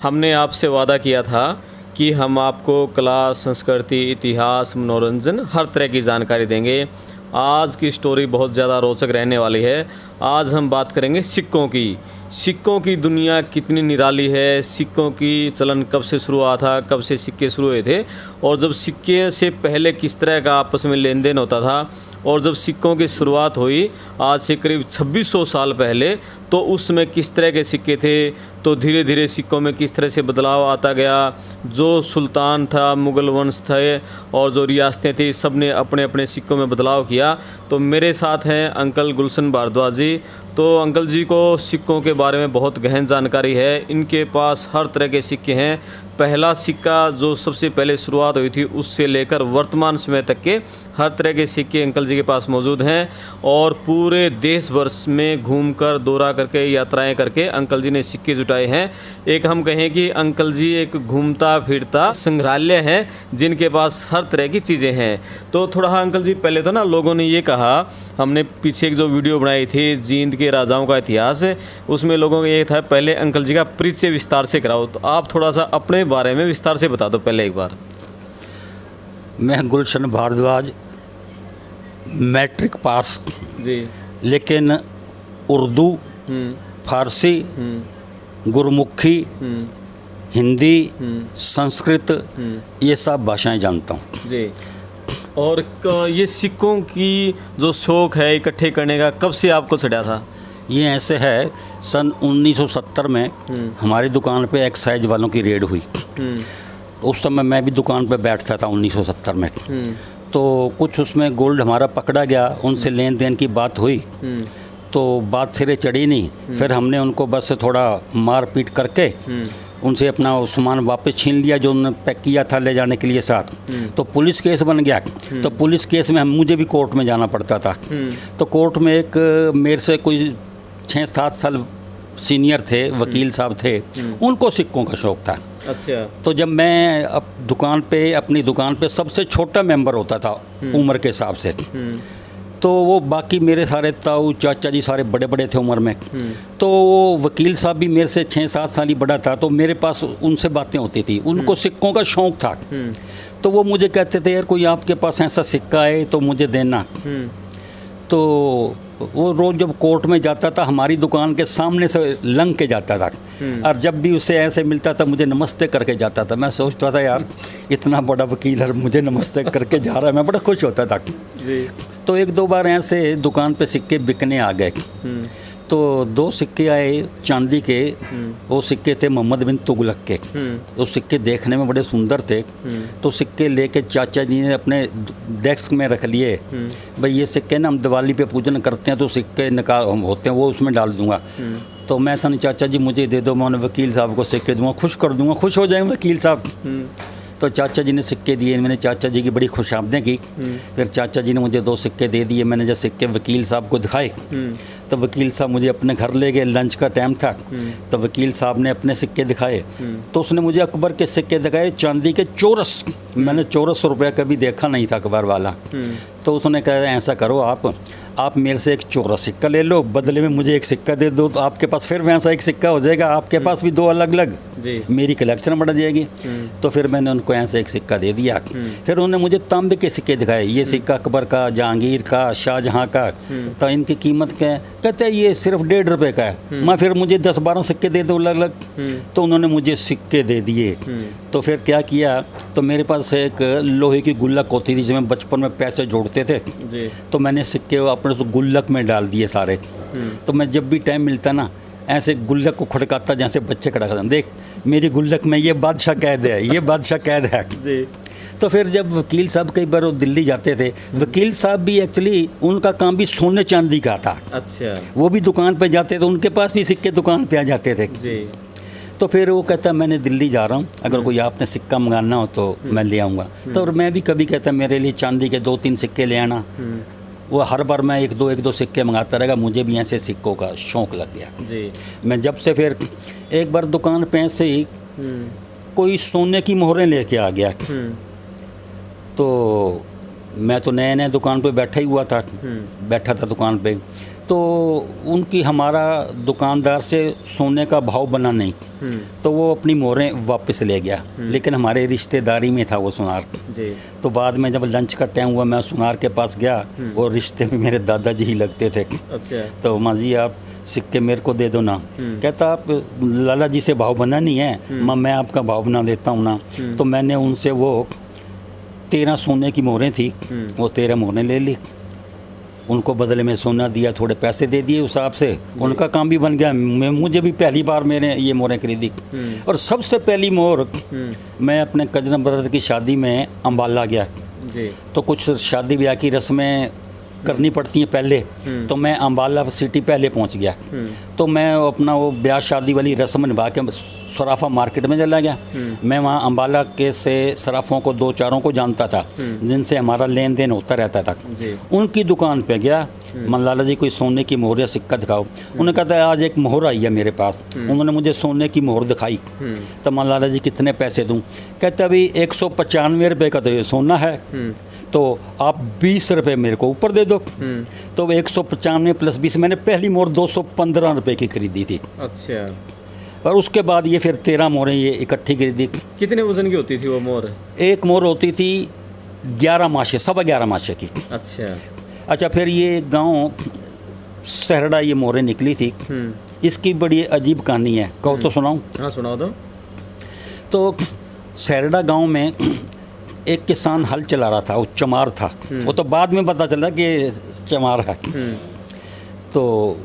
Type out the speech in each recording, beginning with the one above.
हमने आपसे वादा किया था कि हम आपको कला, संस्कृति, इतिहास, मनोरंजन हर तरह की जानकारी देंगे। आज की स्टोरी बहुत ज़्यादा रोचक रहने वाली है। आज हम बात करेंगे सिक्कों की। सिक्कों की दुनिया कितनी निराली है, सिक्कों की चलन कब से शुरू हुआ था, कब से सिक्के शुरू हुए थे और जब सिक्के से पहले किस तरह का आपस में लेन देन होता था और जब सिक्कों की शुरुआत हुई आज से करीब 2600 साल पहले तो उसमें किस तरह के सिक्के थे, तो धीरे धीरे सिक्कों में किस तरह से बदलाव आता गया। जो सुल्तान था, मुग़ल वंश थे और जो रियासतें थी, सब ने अपने अपने सिक्कों में बदलाव किया। तो मेरे साथ हैं अंकल गुलशन भारद्वाज जी। तो अंकल जी को सिक्कों के बारे में बहुत गहन जानकारी है। इनके पास हर तरह के सिक्के हैं। पहला सिक्का जो सबसे पहले शुरुआत हुई थी उससे लेकर वर्तमान समय तक के हर तरह के सिक्के अंकल जी के पास मौजूद हैं और पूरे देश भर में घूमकर दौरा करके यात्राएं करके अंकल जी ने सिक्के जुटाए हैं। एक हम कहें कि अंकल जी एक घूमता फिरता संग्रहालय हैं जिनके पास हर तरह की चीज़ें हैं। तो थोड़ा अंकल जी पहले तो ना लोगों ने ये कहा, हमने पीछे एक जो वीडियो बनाई थी जींद के राजाओं का इतिहास, उसमें लोगों का ये था पहले अंकल जी का परिचय विस्तार से कराओ। तो आप थोड़ा सा अपने बारे में विस्तार से बता दो पहले एक बार। मैं गुलशन भारद्वाज, मैट्रिक पास जी, लेकिन उर्दू, फारसी, गुरमुखी, हिंदी, संस्कृत ये सब भाषाएं जानता हूँ जी। और ये सिक्कों की जो शौक़ है इकट्ठे करने का कब से आपको चढ़ा था? ये ऐसे है, सन 1970 में हमारी दुकान पे एक्साइज वालों की रेड हुई। उस समय मैं भी दुकान पे बैठता था 1970 में। तो कुछ उसमें गोल्ड हमारा पकड़ा गया, उनसे लेन देन की बात हुई तो बात सिरे चढ़ी नहीं। फिर हमने उनको बस से थोड़ा मार पीट करके उनसे अपना सामान वापस छीन लिया जो उन्होंने पैक किया था ले जाने के लिए साथ। तो पुलिस केस बन गया। तो पुलिस केस में मुझे भी कोर्ट में जाना पड़ता था। तो कोर्ट में एक मेरे से कोई 6-7 साल सीनियर थे, वकील साहब थे, उनको सिक्कों का शौक़ था। अच्छा। तो जब मैं अपनी दुकान पे सबसे छोटा मेंबर होता था उम्र के हिसाब से, तो वो बाकी मेरे सारे ताऊ चाचा जी सारे बड़े बड़े थे उम्र में। तो वो वकील साहब भी मेरे से 6-7 साल ही बड़ा था। तो मेरे पास उनसे बातें होती थी, उनको सिक्कों का शौक़ था। तो वो मुझे कहते थे यार कोई आपके पास ऐसा सिक्का है तो मुझे देना। तो वो रोज़ जब कोर्ट में जाता था हमारी दुकान के सामने से लंघ के जाता था और जब भी उसे ऐसे मिलता था मुझे नमस्ते करके जाता था। मैं सोचता था यार इतना बड़ा वकील है मुझे नमस्ते करके जा रहा है, मैं बड़ा खुश होता था जी। तो 1-2 बार ऐसे दुकान पे सिक्के बिकने आ गए। तो 2 सिक्के आए चांदी के, वो सिक्के थे मोहम्मद बिन तुगलक के। वो सिक्के देखने में बड़े सुंदर थे। तो सिक्के लेके चाचा जी ने अपने डेस्क में रख लिए। भाई ये सिक्के ना हम दिवाली पे पूजन करते हैं तो सिक्के निकाल होते हैं वो उसमें डाल दूंगा। तो मैं था चाचा जी मुझे दे दो, मैं वकील साहब को सिक्के दूंगा, खुश कर दूंगा, खुश हो जाएंगे वकील साहब। तो चाचा जी ने सिक्के दिए, मैंने चाचा जी की बड़ी खुशामदें की। फिर चाचा जी ने मुझे 2 सिक्के दे दिए। मैंने जब सिक्के वकील साहब को दिखाए तो वकील साहब मुझे अपने घर ले गए, लंच का टाइम था। तो वकील साहब ने अपने सिक्के दिखाए तो उसने मुझे अकबर के सिक्के दिखाए चांदी के चौरस। मैंने चौरस रुपया कभी देखा नहीं था अकबर वाला। तो उसने कहा ऐसा करो आप मेरे से एक चौरस सिक्का ले लो, बदले में मुझे एक सिक्का दे दो तो आपके पास फिर वैसा एक सिक्का हो जाएगा, आपके पास भी 2 अलग अलग, मेरी कलेक्शन बढ़ जाएगी। तो फिर मैंने उनको ऐसे एक सिक्का दे दिया। फिर उन्होंने मुझे तांबे के सिक्के दिखाए, ये सिक्का अकबर का, जहांगीर का, शाहजहाँ का। तो इनकी कीमत क्या है? कहते हैं ये सिर्फ 1.5 रुपये का है। मैं फिर मुझे 10-12 सिक्के दे दो अलग अलग। तो उन्होंने मुझे सिक्के दे दिए। तो फिर क्या किया, तो मेरे पास एक लोहे की गुल्लक होती थी जिसमें बचपन में पैसे जोड़ते थे। तो मैंने सिक्के अपने गुल्लक में डाल दिए सारे। तो मैं जब भी टाइम मिलता ना ऐसे गुल्लक को खड़काता जैसे बच्चे खड़काते, देख मेरी गुल्लक में ये बादशाह कैद है, ये बादशाह कैद है जी। तो फिर जब वकील साहब कई बार दिल्ली जाते थे, वकील साहब भी एक्चुअली उनका काम भी सोने चांदी का था। अच्छा। वो भी दुकान पे जाते थे, उनके पास भी सिक्के दुकान पे आ जाते थे जी। तो फिर वो कहता मैंने दिल्ली जा रहा हूँ, अगर कोई आपने सिक्का मंगाना हो तो मैं ले आऊँगा। तो और मैं भी कभी कहता मेरे लिए चांदी के 2-3 सिक्के ले आना। वो हर बार मैं 1-2 सिक्के मंगाता रहेगा। मुझे भी ऐसे सिक्कों का शौक़ लग गया जी। मैं जब से फिर एक बार दुकान पे ऐसे ही कोई सोने की मोहरें लेके आ गया। तो मैं तो नए दुकान पे बैठा ही हुआ था, बैठा था दुकान पे। तो उनकी हमारा दुकानदार से सोने का भाव बना नहीं, तो वो अपनी मोहरें वापस ले गया। लेकिन हमारे रिश्तेदारी में था वो सुनार जी। तो बाद में जब लंच का टाइम हुआ मैं सुनार के पास गया, वो रिश्ते में मेरे दादाजी ही लगते थे। अच्छा। तो माँ जी आप सिक्के मेरे को दे दो ना। कहता आप लाला जी से भाव बना नहीं है, मैं आपका भाव बना देता हूँ ना। तो मैंने उनसे वो 13 सोने की मोहरें थी, वो 13 मोहरें ले ली, उनको बदले में सोना दिया, थोड़े पैसे दे दिए उस हिसाब से, उनका काम भी बन गया। मुझे भी पहली बार मैंने ये मोहरें खरीदी। और सबसे पहली मोहर मैं अपने कजन ब्रदर की शादी में अम्बाला गया जी। तो कुछ शादी ब्याह की रस्में करनी पड़ती हैं पहले, तो मैं अम्बाला सिटी पहले पहुंच गया। तो मैं अपना वो ब्याह शादी वाली रस्म निभा के सराफा मार्केट में चला गया। मैं वहाँ अम्बाला के से सराफों को 2-4 को जानता था, जिनसे हमारा लेन देन होता रहता था जी। उनकी दुकान पे गया, मन लाला जी कोई सोने की मोहर या सिक्का दिखाओ। उन्होंने कहा था आज एक मोहर आई है मेरे पास। उन्होंने मुझे सोने की मोहर दिखाई। तो मन लाला जी कितने पैसे दूँ? कहते अभी 195 रुपये का तो ये सोना है, तो आप 20 रुपये मेरे को ऊपर दे दो। तो 195 प्लस 20, मैंने पहली मोहर 215 रुपये की खरीदी थी। अच्छा। और उसके बाद ये फिर 13 मोहरें ये इकट्ठी खरीदी। कितने वजन की होती थी वो मोहर? एक मोहर होती थी 11 माशे, 11.25 माशे की। अच्छा। अच्छा, फिर ये गांव सहरड़ा ये मोहरें निकली थी। इसकी बड़ी अजीब कहानी है, कहो तो सुनाऊं? हाँ सुनाओ तो सहरड़ा गांव में एक किसान हल चला रहा था, वो चमार था। वो तो बाद में पता चला कि चमार है। तो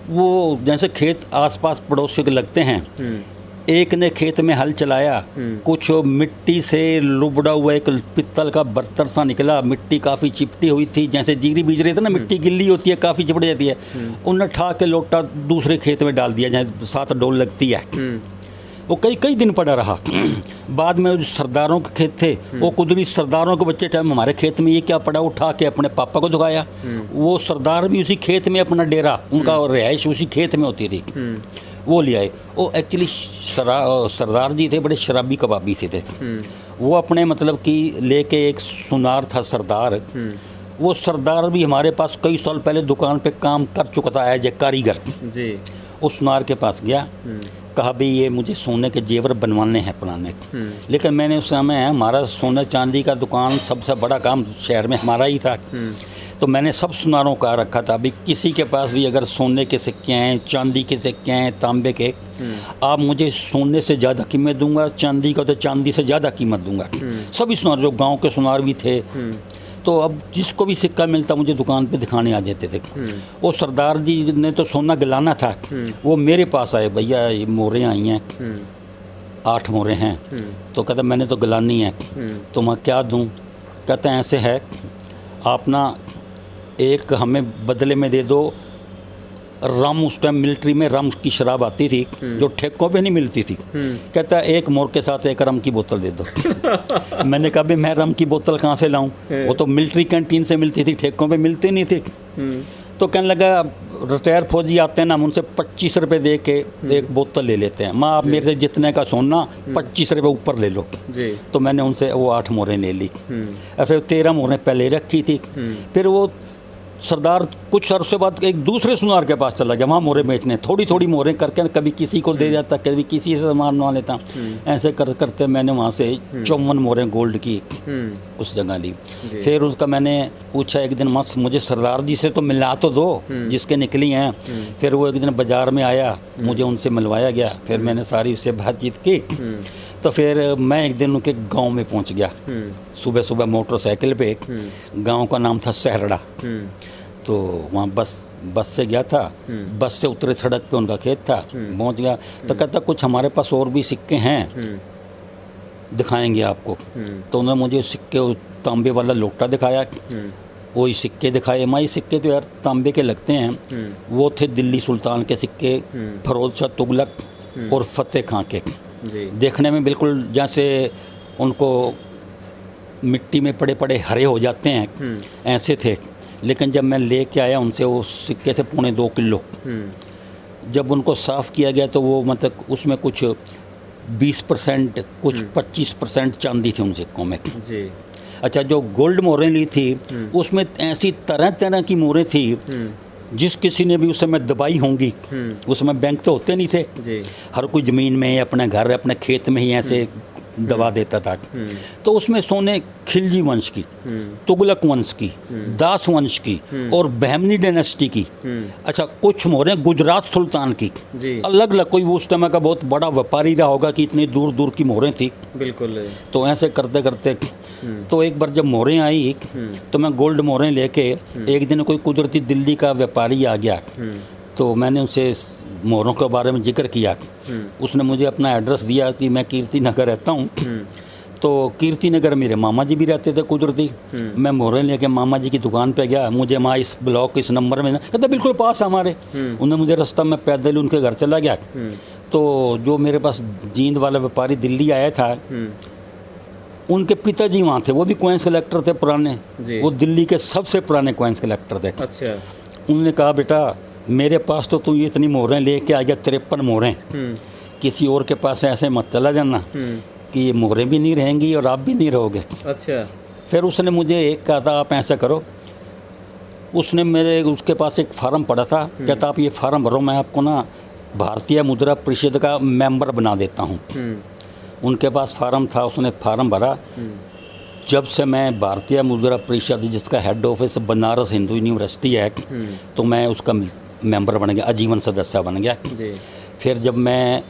वो जैसे खेत आसपास पड़ोसी के लगते हैं, एक ने खेत में हल चलाया, कुछ मिट्टी से लुबड़ा हुआ एक पित्तल का बर्तन सा निकला। मिट्टी काफ़ी चिपटी हुई थी, जैसे जीरी बीज रहे थे ना, मिट्टी गिल्ली होती है, काफ़ी चिपट जाती है। उन्होंने ठा के लोटा दूसरे खेत में डाल दिया, जहाँ 7 डोल लगती है। वो कई दिन पड़ा रहा। बाद में जो सरदारों के खेत थे, वो कुदरी सरदारों के बच्चे टाइम हमारे खेत में ये क्या पड़ा, उठा के अपने पापा को दिखाया। वो सरदार भी उसी खेत में अपना डेरा, उनका रिहाइश उसी खेत में होती थी, वो ले आए। वो एक्चुअली सरदार जी थे, बड़े शराबी कबाबी से थे। वो अपने मतलब कि लेके एक सुनार था सरदार। वो सरदार भी हमारे पास कई साल पहले दुकान पे काम कर चुका था एज ए कारीगर जी। उस सुनार के पास गया, कहा भाई ये मुझे सोने के जेवर बनवाने हैं पुराने। लेकिन मैंने उस समय हमारा सोने चांदी का दुकान सबसे बड़ा काम शहर में हमारा ही था। तो मैंने सब सुनारों का रखा था, अभी किसी के पास भी अगर सोने के सिक्के हैं, चांदी के सिक्के हैं, तांबे के, आप मुझे सोने से ज़्यादा कीमत दूंगा, चांदी का तो चांदी से ज़्यादा कीमत दूंगा। सभी सुनार, जो गांव के सुनार भी थे, तो अब जिसको भी सिक्का मिलता मुझे दुकान पे दिखाने आ जाते थे। वो सरदार जी ने तो सोना गलाना था, वो मेरे पास आए, भैया ये मोहरें आई हैं, 8 मोहरें हैं। तो कहता मैंने तो गलानी है, तो मैं क्या दूं? कहते हैं ऐसे है, आप ना एक हमें बदले में दे दो रम। उस टाइम मिलिट्री में रम की शराब आती थी जो ठेकों पे नहीं मिलती थी। कहता है एक मोर के साथ एक रम की बोतल दे दो। मैंने कहा भी मैं रम की बोतल कहाँ से लाऊं? वो तो मिलिट्री कैंटीन से मिलती थी, ठेकों पे मिलती नहीं थी। तो कहने लगा रिटायर फौजी आते हैं ना, हम उनसे 25 रुपये दे के एक बोतल ले लेते हैं, माँ आप मेरे से जितने का सोना 25 रुपये ऊपर ले लो जी। तो मैंने उनसे वो 8 मोहरें ले ली। और फिर 13 मोहरें पहले रखी थी। फिर वो सरदार कुछ अरसे बाद एक दूसरे सुनार के पास चला गया, वहाँ मोहरें बेचने। थोड़ी थोड़ी मोहरें करके कभी किसी को दे जाता, कभी किसी से सामान बनवा लेता। ऐसे करते मैंने वहाँ से 54 मोहरें गोल्ड की उस जगह ली। फिर उसका मैंने पूछा एक दिन, मस्त मुझे सरदार जी से तो मिला तो दो जिसके निकली हैं। फिर वो एक दिन बाज़ार में आया, मुझे उनसे मिलवाया गया। फिर मैंने सारी उससे बातचीत की। तो फिर मैं एक दिन उनके गांव में पहुंच गया, सुबह सुबह मोटरसाइकिल पे। गांव का नाम था सहरड़ा। तो वहाँ बस से गया था, बस से उतरे, सड़क पे उनका खेत था, पहुंच गया। तो कहता कुछ हमारे पास और भी सिक्के हैं, दिखाएंगे आपको। तो उन्होंने मुझे सिक्के, तांबे वाला लोटा दिखाया, वही सिक्के दिखाए। मैं ये सिक्के तो यार तांबे के लगते हैं। वो थे दिल्ली सुल्तान के सिक्के, फरोज शाह तुगलक और फतेह खां के। देखने में बिल्कुल जैसे उनको मिट्टी में पड़े पड़े हरे हो जाते हैं, ऐसे थे। लेकिन जब मैं लेके आया उनसे, वो सिक्के थे 2.25 किलो। जब उनको साफ़ किया गया तो वो मतलब उसमें कुछ 20%, कुछ 25% चांदी थी उन सिक्कों में जी। अच्छा, जो गोल्ड मोहरें ली थी उसमें ऐसी तरह तरह की मोहरें थी जिस किसी ने भी उस समय दबाई होंगी। उस समय बैंक तो होते नहीं थे जी। हर कोई ज़मीन में, अपने घर, अपने खेत में ही ऐसे दबा देता था। तो उसमें सोने खिलजी वंश की, तुगलक वंश की, दास वंश की और बहमनी डायनेस्टी की। अच्छा, कुछ मोहरें गुजरात सुल्तान की जी। अलग अलग। कोई उस समय का बहुत बड़ा व्यापारी रहा होगा कि इतनी दूर दूर की मोहरें थी। बिल्कुल। तो ऐसे करते करते तो एक बार जब मोहरें आई तो मैं गोल्ड मोहरें लेके, एक दिन कोई कुदरती दिल्ली का व्यापारी आ गया, तो मैंने उसे मोहरों के बारे में जिक्र किया। उसने मुझे अपना एड्रेस दिया कि मैं कीर्ति नगर रहता हूँ। तो कीर्ति नगर मेरे मामा जी भी रहते थे कुदरती। मैं मोहरें लेके मामा जी की दुकान पे गया। मुझे वहाँ इस ब्लॉक इस नंबर में, कहते बिल्कुल पास हमारे। उन्होंने मुझे रास्ता में पैदल उनके घर चला गया। तो जो मेरे पास जींद वाला व्यापारी दिल्ली आया था, उनके पिताजी वहाँ थे, वो भी कॉइन्स कलेक्टर थे पुराने। वो दिल्ली के सबसे पुराने कॉइन्स कलेक्टर थे। अच्छा। उन्होंने कहा बेटा मेरे पास तो तू इतनी मोहरें लेके आ गया, 53 मोहरें, किसी और के पास ऐसे मत चला जाना कि ये मोहरें भी नहीं रहेंगी और आप भी नहीं रहोगे। अच्छा। फिर उसने मुझे एक कहा था आप ऐसा करो, उसके पास एक फार्म पड़ा था, कहता आप ये फार्म भरो, मैं आपको ना भारतीय मुद्रा परिषद का मेंबर बना देता हूँ। उनके पास फार्म था, उसने फार्म भरा। जब से मैं भारतीय मुद्रा परिषद, जिसका head office Banaras Hindu university है, तो मैं उसका मेंबर बन गया, आजीवन सदस्य बन गया जी। फिर जब मैं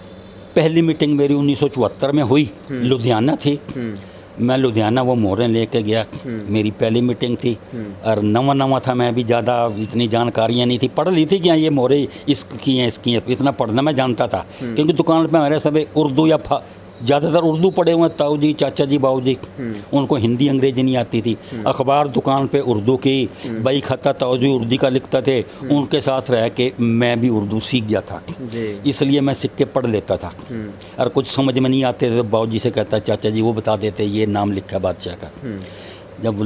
पहली मीटिंग मेरी 1974 में हुई, लुधियाना थी, मैं लुधियाना वो मोहरें लेके गया। मेरी पहली मीटिंग थी और नवा नवा था, मैं भी ज़्यादा इतनी जानकारियाँ नहीं थी। पढ़ ली थी कि ये मोहरें इसकी हैं इसकी हैं, इतना पढ़ना मैं जानता था क्योंकि दुकान पे हमारे सब उर्दू या ज़्यादातर उर्दू पढ़े हुए ताऊ जी, चाचा जी, बाऊ जी, उनको हिंदी अंग्रेजी नहीं आती थी। अखबार दुकान पे उर्दू की, बई खाता ताऊ जी उर्दू का लिखता थे, उनके साथ रह के मैं भी उर्दू सीख गया था, इसलिए मैं सिक्के पढ़ लेता था। और कुछ समझ में नहीं आते थे तो बाऊ जी से कहता चाचा जी वो बता देते ये नाम लिखा है बादशाह का। जब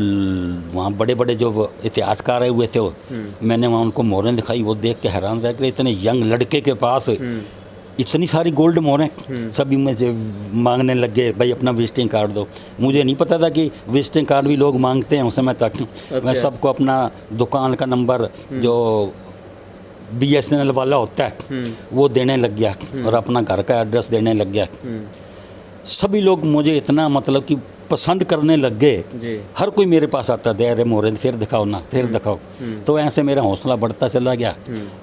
वहाँ बड़े बड़े जो इतिहासकार आए हुए थे, मैंने वहाँ उनको मोहरें दिखाई, वो देख के हैरान रह गए, इतने यंग लड़के के पास इतनी सारी गोल्ड मोहरें। सभी में से मांगने लग गए भाई अपना विजिटिंग कार्ड दो। मुझे नहीं पता था कि विजिटिंग कार्ड भी लोग मांगते हैं उस समय तक। अच्छा। मैं सबको अपना दुकान का नंबर जो BSNL वाला होता है वो देने लग गया और अपना घर का एड्रेस देने लग गया। सभी लोग मुझे इतना मतलब कि पसंद करने लग गए, हर कोई मेरे पास आता था, अरे मोहरें फिर दिखाओ ना, फिर दिखाओ। तो ऐसे मेरा हौसला बढ़ता चला गया।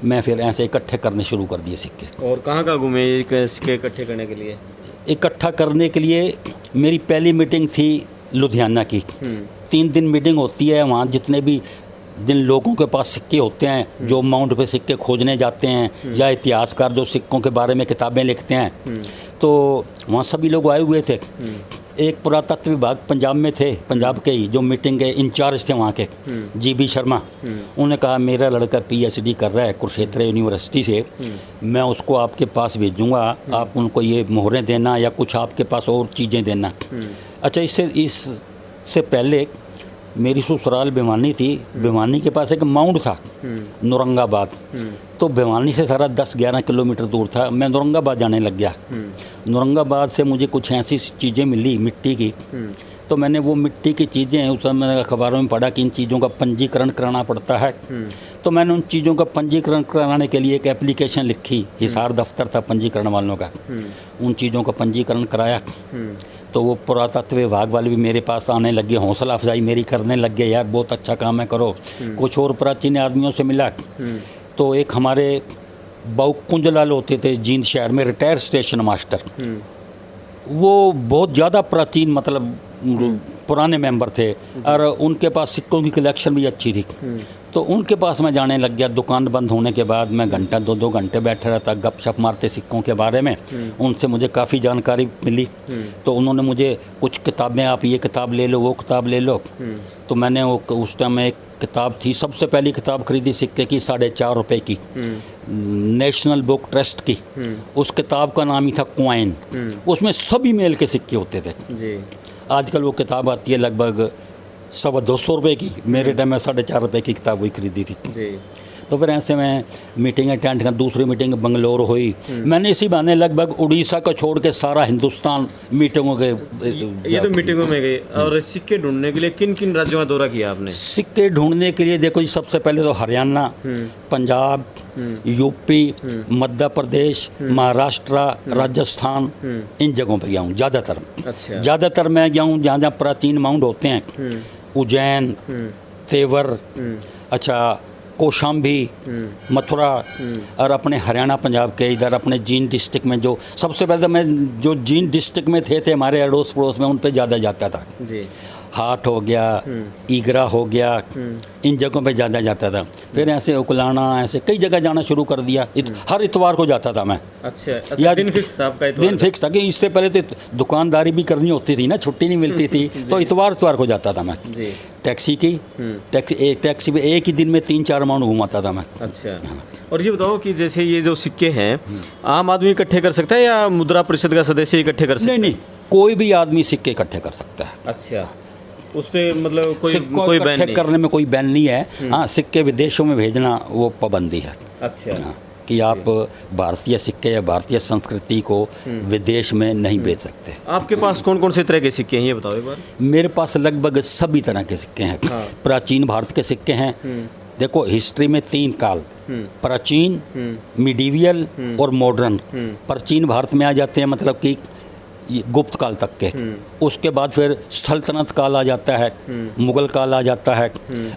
मैं फिर ऐसे इकट्ठे करने शुरू कर दिए सिक्के। और कहाँ कहाँ घूमे ये सिक्के इकट्ठे करने के लिए? इकट्ठा करने के लिए मेरी पहली मीटिंग थी लुधियाना की। 3 दिन मीटिंग होती है वहाँ। जितने भी जिन लोगों के पास सिक्के होते हैं, जो माउंट पे सिक्के खोजने जाते हैं या इतिहासकार जो सिक्कों के बारे में किताबें लिखते हैं, तो वहाँ सभी लोग आए हुए थे। एक पुरातत्व विभाग पंजाब में थे, पंजाब के ही जो मीटिंग के इंचार्ज थे वहाँ के, GB शर्मा। उन्होंने कहा मेरा लड़का PhD कर रहा है कुरुक्षेत्र यूनिवर्सिटी से, मैं उसको आपके पास भेजूँगा, आप उनको ये मोहरें देना या कुछ आपके पास और चीज़ें देना। अच्छा, इससे पहले मेरी ससुराल भिवानी थी। भिवानी के पास एक माउंट था नौरंगाबाद, तो भिवानी से सारा 10-11 किलोमीटर दूर था। मैं नौरंगाबाद जाने लग गया। नौरंगाबाद से मुझे कुछ ऐसी चीज़ें मिली मिट्टी की, तो मैंने वो मिट्टी की चीज़ें उस समय अखबारों में पढ़ा कि इन चीज़ों का पंजीकरण कराना पड़ता है। तो मैंने उन चीज़ों का पंजीकरण कराने के लिए एक एप्लीकेशन लिखी। हिसार दफ्तर था पंजीकरण वालों का, उन चीज़ों का पंजीकरण कराया। तो वो पुरातत्व विभाग वाले भी मेरे पास आने लगे, हौसला अफजाई मेरी करने लग गए, यार बहुत अच्छा काम है करो। कुछ और प्राचीन आदमियों से मिला, तो एक हमारे बाऊ कुंजलाल होते थे जींद शहर में, रिटायर स्टेशन मास्टर। वो बहुत ज़्यादा प्राचीन मतलब पुराने मेंबर थे और उनके पास सिक्कों की कलेक्शन भी अच्छी थी। तो उनके पास मैं जाने लग गया। दुकान बंद होने के बाद मैं घंटा 2-2 घंटे बैठा रहता, गपशप मारते सिक्कों के बारे में। उनसे मुझे काफ़ी जानकारी मिली। तो उन्होंने मुझे कुछ किताबें, आप ये किताब ले लो, वो किताब ले लो। तो मैंने वो उस टाइम एक किताब थी, सबसे पहली किताब खरीदी सिक्के की, 4.5 रुपये की, नेशनल बुक ट्रस्ट की। उस किताब का नाम ही था कॉइन। उसमें सभी मेल के सिक्के होते थे जी। आजकल वो किताब आती है लगभग 125 रुपये की। मेरे टाइम में 4.5 रुपये की किताब वही खरीदी थी जी। तो फिर ऐसे में मीटिंग अटेंड कर, दूसरी मीटिंग बंगलोर हुई। मैंने इसी बहाने लगभग उड़ीसा को छोड़ के सारा हिंदुस्तान मीटिंगों के ये तो मीटिंगों में गए। और सिक्के ढूंढने के लिए किन किन राज्यों का दौरा किया आपने? सिक्के ढूंढने के लिए देखो जी, सबसे पहले तो हरियाणा, पंजाब, यूपी, मध्य प्रदेश, महाराष्ट्र, राजस्थान, इन जगहों पर गया हूँ ज़्यादातर। अच्छा। ज़्यादातर मैं गया हूँ जहाँ जहाँ प्राचीन माउंट होते हैं, उज्जैन, तेवर, अच्छा कौशाम्बी, मथुरा, और अपने हरियाणा पंजाब के इधर अपने जींद डिस्ट्रिक्ट में जो सबसे पहले तो मैं जो जींद डिस्ट्रिक्ट में थे हमारे अड़ोस पड़ोस में, उन पे ज़्यादा जाता था जी। हाट हो गया, ईगरा हो गया, इन जगहों पे ज़्यादा जाता था। फिर ऐसे उकलाना, ऐसे कई जगह जाना शुरू कर दिया। हर इतवार को जाता था मैं। अच्छा, या दिन फिक्स था आपका? दिन फिक्स था कि इससे पहले तो दुकानदारी भी करनी होती थी ना, छुट्टी नहीं मिलती थी, तो इतवार को जाता था मैं जी। टैक्सी की, टैक्सी पे एक ही दिन में 3-4 माउंट घुमाता था मैं। अच्छा। और ये बताओ कि जैसे ये जो सिक्के हैं आम आदमी इकट्ठे कर सकता है या मुद्रा परिषद का सदस्य इकट्ठे कर सकता है? नहीं, कोई भी आदमी सिक्के इकट्ठे कर सकता है। अच्छा, उस पे मतलब कोई बैन इकट्ठे नहीं? करने में कोई बैन नहीं है। हाँ, सिक्के विदेशों में भेजना वो पाबंदी है। अच्छा। हाँ, कि आप भारतीय सिक्के या भारतीय संस्कृति को विदेश में नहीं बेच सकते। आपके पास कौन कौन से तरह के सिक्के हैं ये बताओ एक बार? मेरे पास लगभग सभी तरह के सिक्के हैं। हाँ। प्राचीन भारत के सिक्के हैं। देखो, हिस्ट्री में 3 काल, प्राचीन, मिडीवियल और मॉडर्न। प्राचीन भारत में आ जाते हैं, मतलब कि ये गुप्त काल तक के। उसके बाद फिर सल्तनत काल आ जाता है, मुगल काल आ जाता है,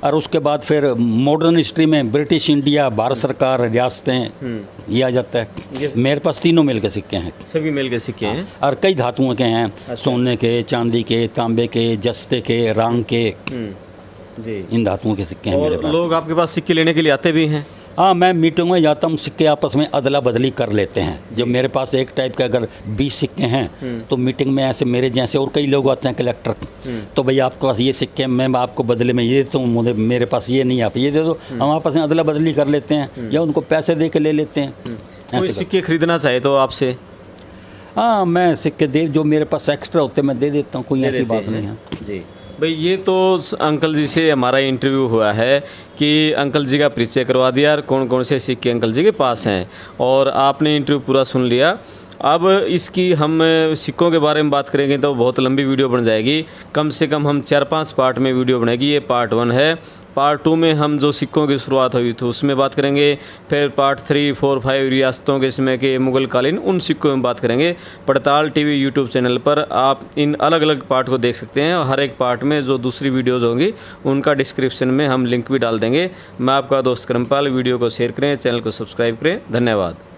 और उसके बाद फिर मॉडर्न हिस्ट्री में ब्रिटिश इंडिया, भारत सरकार, रियासतें, ये आ जाता है। मेरे पास तीनों मेल के सिक्के हैं। सभी मेल के सिक्के हैं और कई धातुओं के हैं। अच्छा। सोने के, चांदी के, तांबे के, जस्ते के, रांग के, जी। इन धातुओं के सिक्के हैं मेरे और पास। लोग आपके पास सिक्के लेने के लिए आते भी हैं? हाँ, मैं मीटिंग में जाता हूँ, सिक्के आपस में अदला बदली कर लेते हैं। जब मेरे पास एक टाइप के अगर 20 सिक्के हैं तो मीटिंग में ऐसे मेरे जैसे और कई लोग आते हैं कलेक्टर, तो भैया आपके पास ये सिक्के हैं, मैं आपको बदले में ये देता हूँ, मुझे मेरे पास ये नहीं, आप ये दे दो। हम आपस में अदला बदली कर लेते हैं या उनको पैसे दे के ले लेते हैं। कोई ऐसे सिक्के खरीदना चाहे तो आपसे? हाँ, मैं सिक्के दे, जो मेरे पास एक्स्ट्रा होते हैं मैं दे देता हूँ, कोई ऐसी बात नहीं है। जी भाई, ये तो अंकल जी से हमारा इंटरव्यू हुआ है कि अंकल जी का परिचय करवा दिया और कौन कौन से सिक्के अंकल जी के पास हैं, और आपने इंटरव्यू पूरा सुन लिया। अब इसकी हम सिक्कों के बारे में बात करेंगे तो बहुत लंबी वीडियो बन जाएगी। कम से कम हम 4-5 पार्ट में वीडियो बनेगी। ये पार्ट 1 है। पार्ट 2 में हम जो सिक्कों की शुरुआत हुई थी उसमें बात करेंगे। फिर पार्ट 3, 4, 5 रियासतों के समय के मुगल कालीन उन सिक्कों में बात करेंगे। पड़ताल टीवी यूट्यूब चैनल पर आप इन अलग अलग पार्ट को देख सकते हैं, और हर एक पार्ट में जो दूसरी वीडियोज़ होंगी उनका डिस्क्रिप्शन में हम लिंक भी डाल देंगे। मैं आपका दोस्त करमपाल। वीडियो को शेयर करें, चैनल को सब्सक्राइब करें। धन्यवाद।